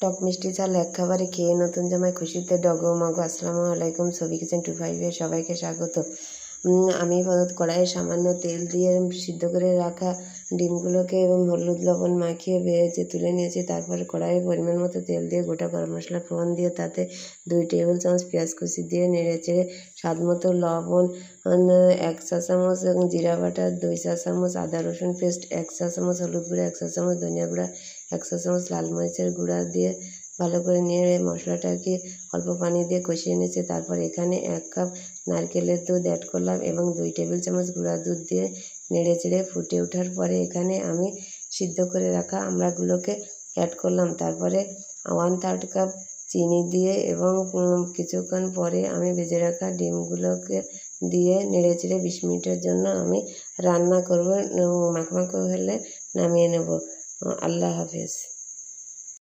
টক মিষ্টি ঝাল এক খাবারে খেয়ে নতুন জামাই খুশিতে ডগমগ। আসসালামু আলাইকুম। ছবি কিচেন 25-এ সবাইকে স্বাগত। আমি কড়াইয়ে সামান্য তেল দিয়ে সিদ্ধ করে রাখা ডিমগুলোকে এবং হলুদ লবণ মাখিয়ে ভেজে তুলে নিয়েছি। তারপরে কড়াইয়ে পরিমাণ মতো তেল দিয়ে গোটা গরম মশলা ফোড়ন দিয়ে তাতে 2 টেবিল চামচ পেঁয়াজ কুচি দিয়ে নেড়েচেড়ে স্বাদ মতো লবণ 1 চা চামচ এবং জিরা বাটা 2 চা চামচ, আদা রসুন পেস্ট 1 চা চামচ, হলুদ গুঁড়া 1 চা চামচ, ধনিয়া গুঁড়া 1 চা চামচ, লাল মরিচের গুঁড়া দিয়ে ভালো করে নেড়ে মশলাটাকে অল্প পানি দিয়ে কষিয়ে নিয়েছি। তারপর এখানে 1 কাপ নারকেলের দুধ অ্যাড করলাম এবং 2 টেবিল চামচ গুঁড়া দুধ দিয়ে নেড়েচেড়ে ফুটে ওঠার পরে এখানে আমি সিদ্ধ করে রাখা আমড়াগুলোকে অ্যাড করলাম। তারপরে 1/3 কাপ চিনি দিয়ে এবং কিছুক্ষণ পরে আমি ভেজে রাখা ডিমগুলোকে দিয়ে নেড়েচেড়ে 20 মিনিটের জন্য আমি রান্না করব। মাখমাখো হলে নামিয়ে নেব। আল্লাহ হাফেজ।